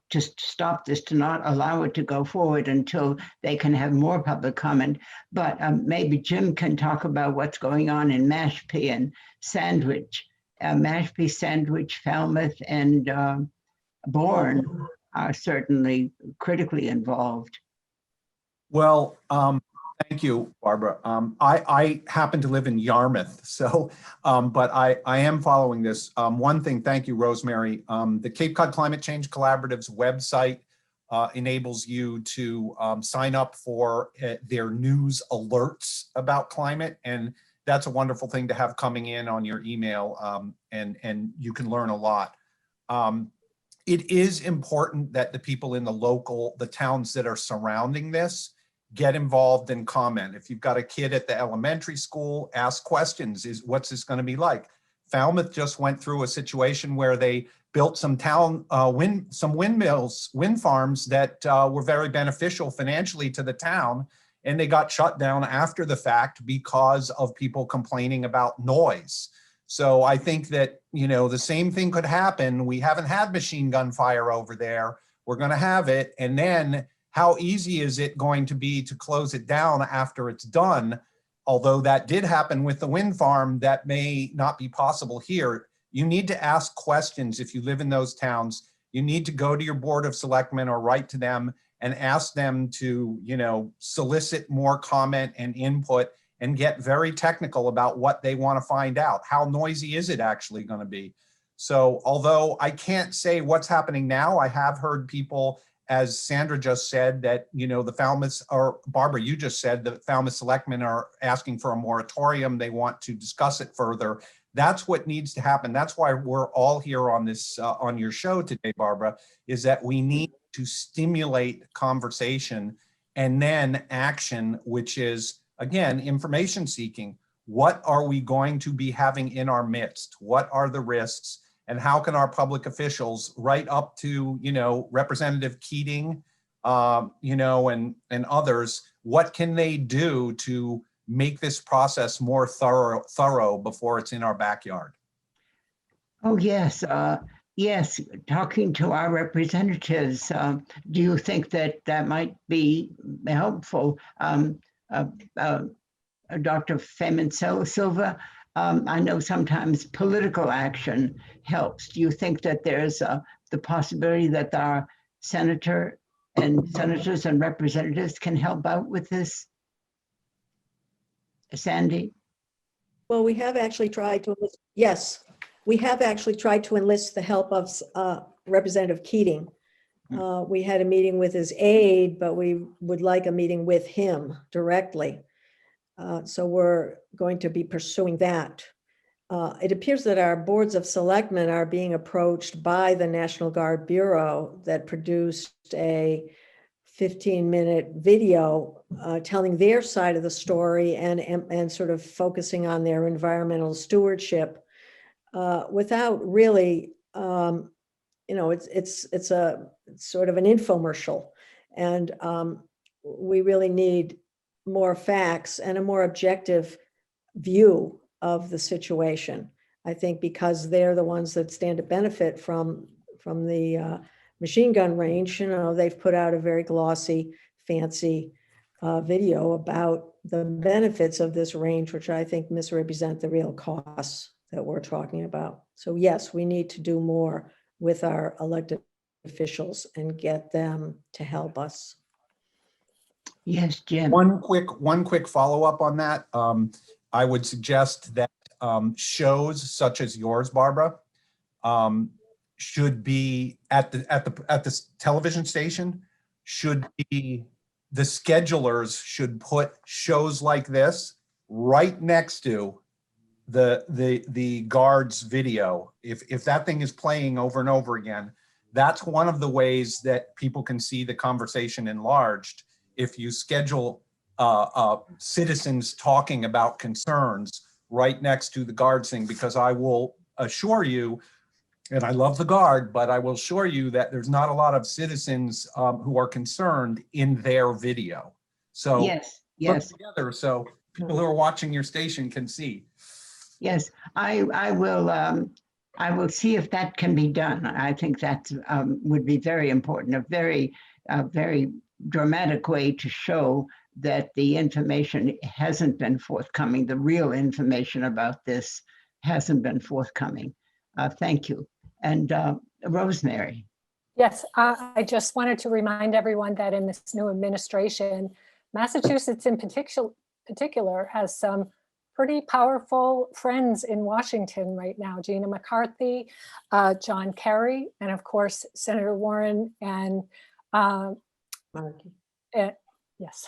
just stop this, to not allow it to go forward until they can have more public comment. But maybe Jim can talk about what's going on in Mashpee and Sandwich. Mashpee, Sandwich, Falmouth, and Bourne are certainly critically involved.
Well, thank you, Barbara. I happen to live in Yarmouth, so, but I am following this. One thing, thank you, Rosemary. The Cape Cod Climate Change Collaborative's website enables you to sign up for their news alerts about climate. And that's a wonderful thing to have coming in on your email, and you can learn a lot. It is important that the people in the towns that are surrounding this get involved and comment. If you've got a kid at the elementary school, ask questions. What's this going to be like? Falmouth just went through a situation where they built some windmills, wind farms that were very beneficial financially to the town, and they got shut down after the fact because of people complaining about noise. So I think that, the same thing could happen. We haven't had machine gun fire over there. We're going to have it. And then how easy is it going to be to close it down after it's done? Although that did happen with the wind farm, that may not be possible here. You need to ask questions if you live in those towns. You need to go to your board of selectmen or write to them and ask them to, solicit more comment and input and get very technical about what they want to find out. How noisy is it actually going to be? So although I can't say what's happening now, I have heard people, as Sandra just said, that, the Falmouth, or Barbara, you just said the Falmouth selectmen are asking for a moratorium. They want to discuss it further. That's what needs to happen. That's why we're all here on this, on your show today, Barbara, is that we need to stimulate conversation and then action, which is, again, information seeking. What are we going to be having in our midst? What are the risks? And how can our public officials, right up to, Representative Keating, and others, what can they do to make this process more thorough before it's in our backyard?
Oh, yes. Yes, talking to our representatives, do you think that might be helpful? Dr. Faiman-Silva, I know sometimes political action helps. Do you think that there's the possibility that our senators and representatives can help out with this? Sandy?
Well, we have actually tried to enlist, yes, we have actually tried to enlist the help of Representative Keating. We had a meeting with his aide, but we would like a meeting with him directly. So we're going to be pursuing that. It appears that our boards of selectmen are being approached by the National Guard Bureau that produced a 15-minute video telling their side of the story and sort of focusing on their environmental stewardship without really, it's a sort of an infomercial, and we really need more facts and a more objective view of the situation. I think because they're the ones that stand to benefit from the machine gun range. They've put out a very glossy, fancy video about the benefits of this range, which I think misrepresent the real costs that we're talking about. So yes, we need to do more with our elected officials and get them to help us.
Yes, Jim.
One quick follow-up on that. I would suggest that shows such as yours, Barbara, should be at the television station, should be, the schedulers should put shows like this right next to the guards video. If that thing is playing over and over again, that's one of the ways that people can see the conversation enlarged. If you schedule citizens talking about concerns right next to the guards thing, because I will assure you, and I love the Guard, but I will assure you that there's not a lot of citizens who are concerned in their video. So
yes,
look together so people who are watching your station can see.
Yes, I will see if that can be done. I think that would be very important, a very dramatic way to show that the information hasn't been forthcoming. The real information about this hasn't been forthcoming. Thank you. And Rosemary.
Yes, I just wanted to remind everyone that in this new administration, Massachusetts in particular has some pretty powerful friends in Washington right now. Gina McCarthy, John Carey, and of course, Senator Warren and
Markey.
Yes.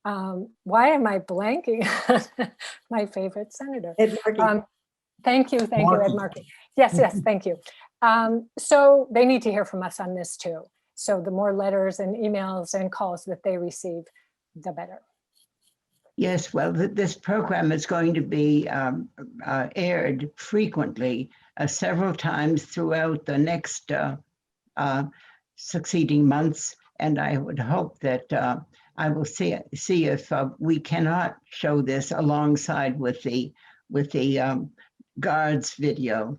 Why am I blanking on my favorite senator?
Ed Markey.
Thank you, Ed Markey. Yes, thank you. So they need to hear from us on this too. So the more letters and emails and calls that they receive, the better.
Yes, well, this program is going to be aired frequently, several times throughout the next succeeding months, and I would hope that I will see if we cannot show this alongside with the guards video.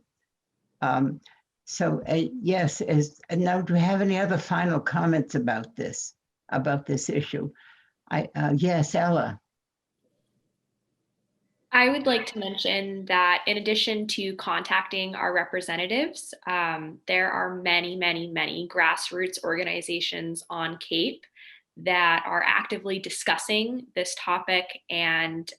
So yes, now do we have any other final comments about this issue? Yes, Ella.
I would like to mention that in addition to contacting our representatives, there are many, many, many grassroots organizations on CAPE that are actively discussing this topic, and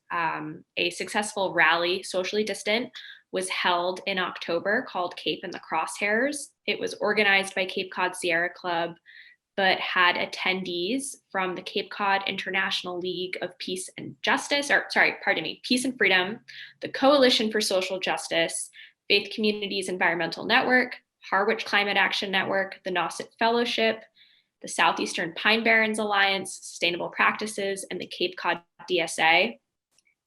a successful rally, socially distant, was held in October called CAPE in the Crosshairs. It was organized by Cape Cod Sierra Club, but had attendees from the Cape Cod International League of Peace and Justice, Peace and Freedom, the Coalition for Social Justice, Faith Communities Environmental Network, Harwich Climate Action Network, the Nauset Fellowship, the Southeastern Pine Barrens Alliance, Sustainable Practices, and the Cape Cod DSA.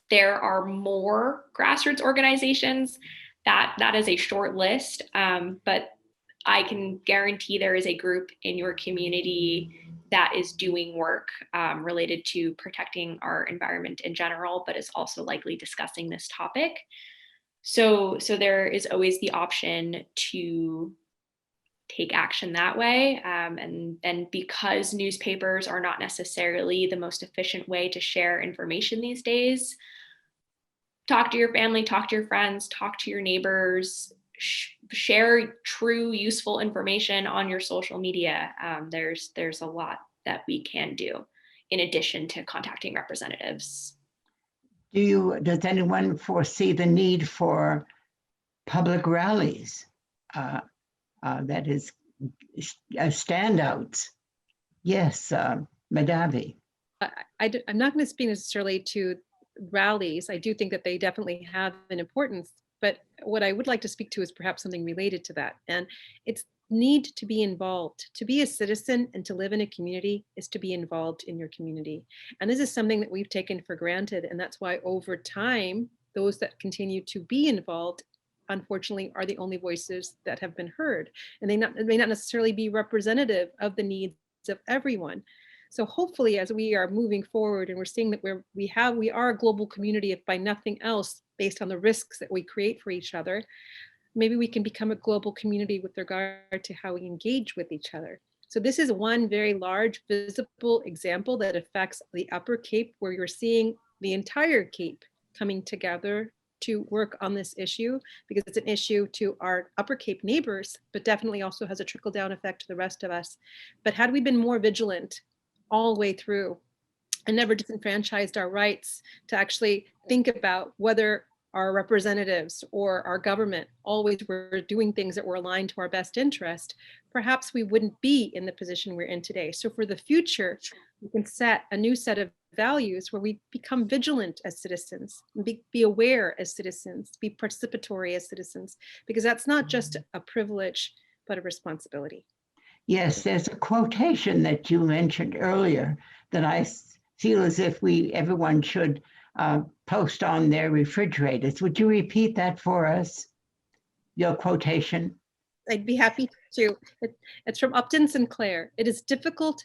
There are more grassroots organizations. That is a short list, but I can guarantee there is a group in your community that is doing work related to protecting our environment in general, but is also likely discussing this topic. So there is always the option to take action that way. And because newspapers are not necessarily the most efficient way to share information these days, talk to your family, talk to your friends, talk to your neighbors, share true, useful information on your social media. There's a lot that we can do in addition to contacting representatives.
Does anyone foresee the need for public rallies? That is standouts. Yes, Madhavi.
I'm not going to speak necessarily to rallies. I do think that they definitely have an importance, but what I would like to speak to is perhaps something related to that. And it's need to be involved. To be a citizen and to live in a community is to be involved in your community. And this is something that we've taken for granted. And that's why over time, those that continue to be involved, unfortunately, are the only voices that have been heard. And they may not necessarily be representative of the needs of everyone. So hopefully, as we are moving forward and we're seeing that we are a global community, if by nothing else, based on the risks that we create for each other, maybe we can become a global community with regard to how we engage with each other. So this is one very large visible example that affects the Upper Cape, where you're seeing the entire Cape coming together to work on this issue, because it's an issue to our Upper Cape neighbors, but definitely also has a trickle-down effect to the rest of us. But had we been more vigilant all the way through and never disenfranchised our rights to actually think about whether our representatives or our government always were doing things that were aligned to our best interest, perhaps we wouldn't be in the position we're in today. So for the future, we can set a new set of values where we become vigilant as citizens, be aware as citizens, be participatory as citizens, because that's not just a privilege, but a responsibility.
Yes, there's a quotation that you mentioned earlier that I feel as if everyone should post on their refrigerators. Would you repeat that for us, your quotation?
I'd be happy to. It's from Upton Sinclair. It is difficult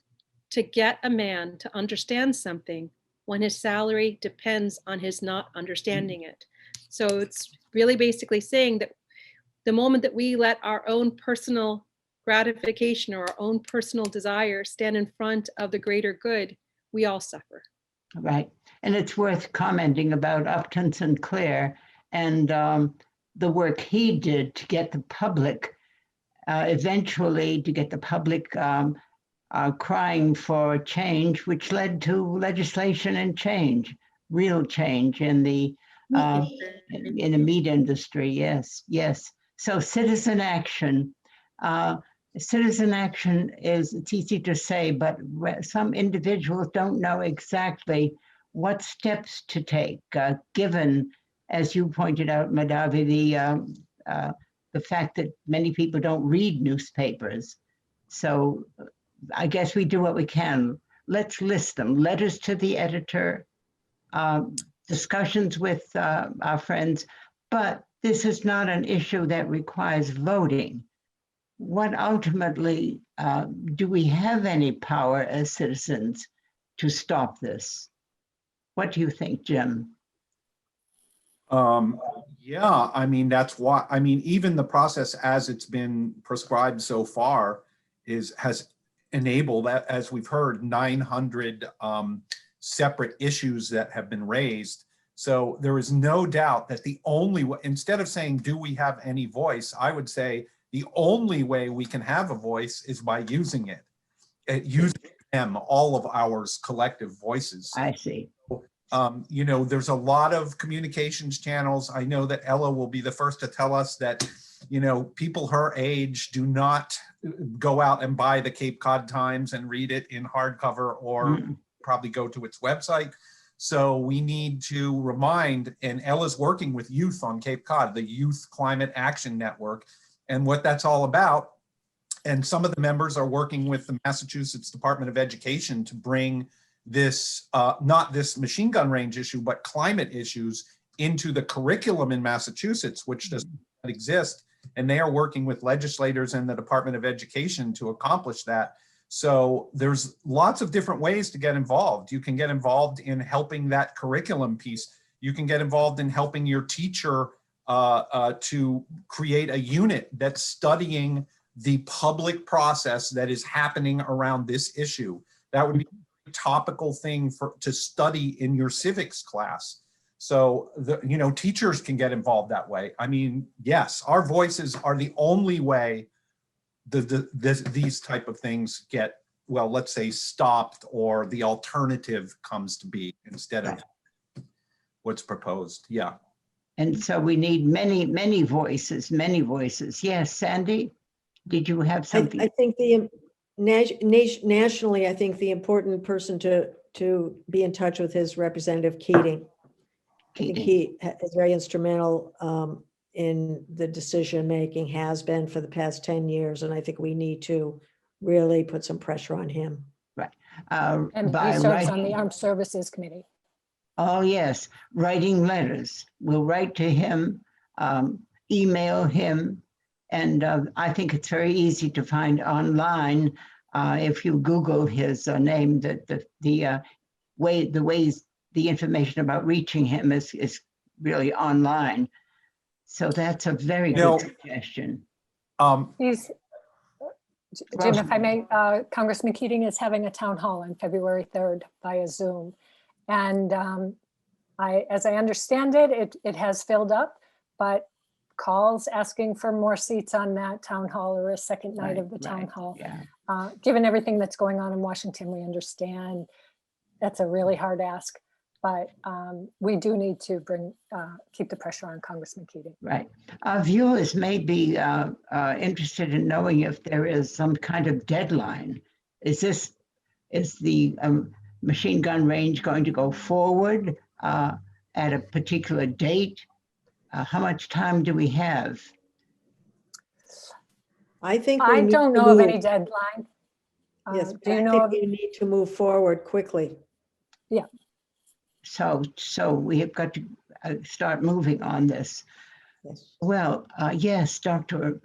to get a man to understand something when his salary depends on his not understanding it. So it's really basically saying that the moment that we let our own personal gratification or our own personal desire stand in front of the greater good, we all suffer.
Right. And it's worth commenting about Upton Sinclair and the work he did to get the public, eventually to get the public crying for change, which led to legislation and change, real change in the meat industry. Yes, yes. So citizen action. citizen action it's easy to say, but some individuals don't know exactly what steps to take, given, as you pointed out, Madhavi, the fact that many people don't read newspapers. So I guess we do what we can. Let's list them. Letters to the editor, discussions with our friends, but this is not an issue that requires voting. What ultimately, do we have any power as citizens to stop this? What do you think, Jim?
Yeah, I mean, that's why, I mean, even the process as it's been prescribed so far has enabled, as we've heard, 900 separate issues that have been raised. So there is no doubt that the only way, instead of saying, do we have any voice, I would say the only way we can have a voice is by using it, using them, all of ours collective voices.
I see.
You know, there's a lot of communications channels. I know that Ella will be the first to tell us that, you know, people her age do not go out and buy the Cape Cod Times and read it in hardcover, or probably go to its website. So we need to remind, and Ella's working with youth on Cape Cod, the Youth Climate Action Network, and what that's all about. And some of the members are working with the Massachusetts Department of Education to bring this, not this machine gun range issue, but climate issues into the curriculum in Massachusetts, which does not exist. And they are working with legislators and the Department of Education to accomplish that. So there's lots of different ways to get involved. You can get involved in helping that curriculum piece. You can get involved in helping your teacher to create a unit that's studying the public process that is happening around this issue. That would be a topical thing to study in your civics class. So, you know, teachers can get involved that way. I mean, yes, our voices are the only way these type of things get, well, let's say, stopped, or the alternative comes to be instead of what's proposed. Yeah.
And so we need many voices, many voices. Yes, Sandy, did you have something?
I think the nationally, I think the important person to be in touch with is Representative Keating. I think he is very instrumental in the decision making, has been for the past 10 years, and I think we need to really put some pressure on him.
Right.
And he serves on the Armed Services Committee.
Oh, yes, writing letters. We'll write to him, email him, and I think it's very easy to find online. If you Google his name, the information about reaching him is really online. So that's a very good suggestion.
Jim, if I may, Congressman Keating is having a town hall on February 3rd via Zoom. And as I understand it, it has filled up, but calls asking for more seats on that town hall, or a second night of the town hall.
Yeah.
Given everything that's going on in Washington, we understand that's a really hard ask, but we do need to keep the pressure on Congressman Keating.
Right. Our viewers may be interested in knowing if there is some kind of deadline. Is the machine gun range going to go forward at a particular date? How much time do we have?
I think
I don't know of any deadline.
Yes,
do you
I
know
think
of?
we need to move forward quickly.
Yeah.
So we have got to start moving on this.
Yes.
Well, yes, Dr.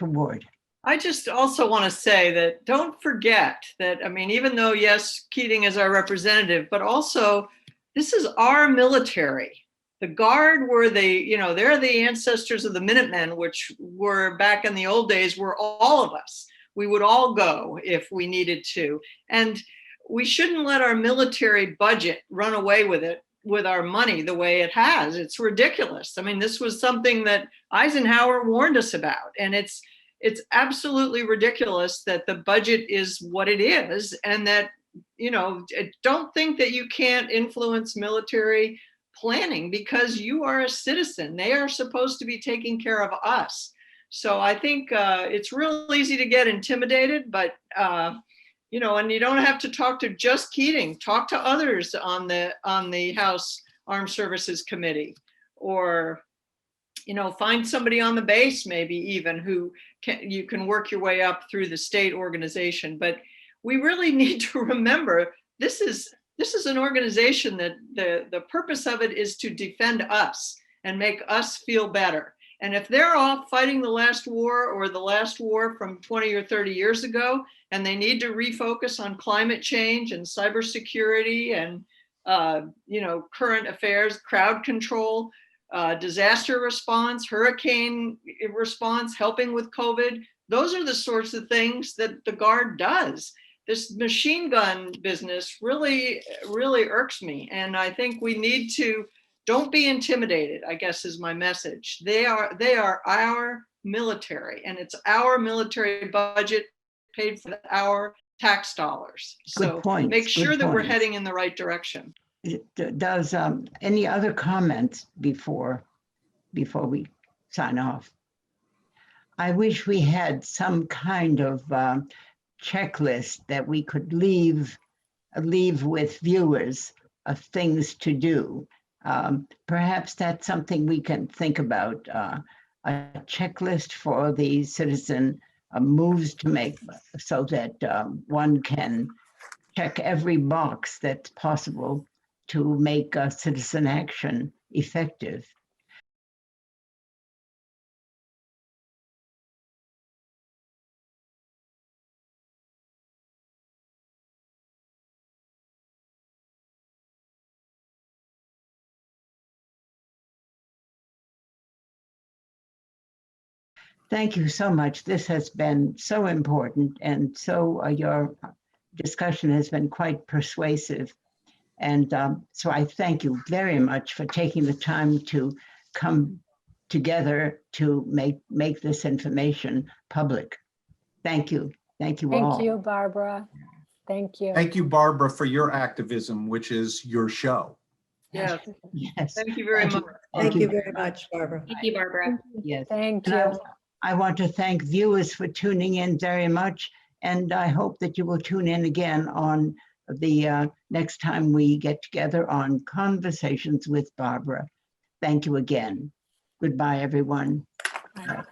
Ward.
I just also want to say that don't forget that, I mean, even though, yes, Keating is our representative, but also this is our military. The Guard were they're the ancestors of the Minutemen, which were back in the old days, were all of us. We would all go if we needed to. And we shouldn't let our military budget run away with our money the way it has. It's ridiculous. I mean, this was something that Eisenhower warned us about, and it's absolutely ridiculous that the budget is what it is, and that, don't think that you can't influence military planning, because you are a citizen. They are supposed to be taking care of us. So I think it's real easy to get intimidated, but you know, and you don't have to talk to just Keating. Talk to others on the House Armed Services Committee, or you know, find somebody on the base, maybe even, who you can work your way up through the state organization. But we really need to remember this is an organization that the purpose of it is to defend us and make us feel better. And if they're off fighting the last war or the last war from 20 or 30 years ago, and they need to refocus on climate change and cybersecurity and you know, current affairs, crowd control, disaster response, hurricane response, helping with COVID. Those are the sorts of things that the Guard does. This machine gun business really, really irks me. And I think we need to, don't be intimidated, I guess is my message. They are our military, and it's our military budget paid for our tax dollars. So make sure that we're heading in the right direction.
Does any other comments before we sign off? I wish we had some kind of checklist that we could leave with viewers of things to do. Perhaps that's something we can think about, a checklist for the citizen, moves to make so that one can check every box that's possible to make citizen action effective. Thank you so much. This has been so important, and so your discussion has been quite persuasive. And so I thank you very much for taking the time to come together to make this information public. Thank you. Thank you all.
Thank you, Barbara. Thank you.
Thank you, Barbara, for your activism, which is your show.
Yes.
Yes.
Thank you very much.
Thank you very much, Barbara.
Thank you, Barbara.
Yes.
Thank
And
you.
I want to thank viewers for tuning in very much. And I hope that you will tune in again on the next time we get together on Conversations with Barbara. Thank you again. Goodbye, everyone.
Bye.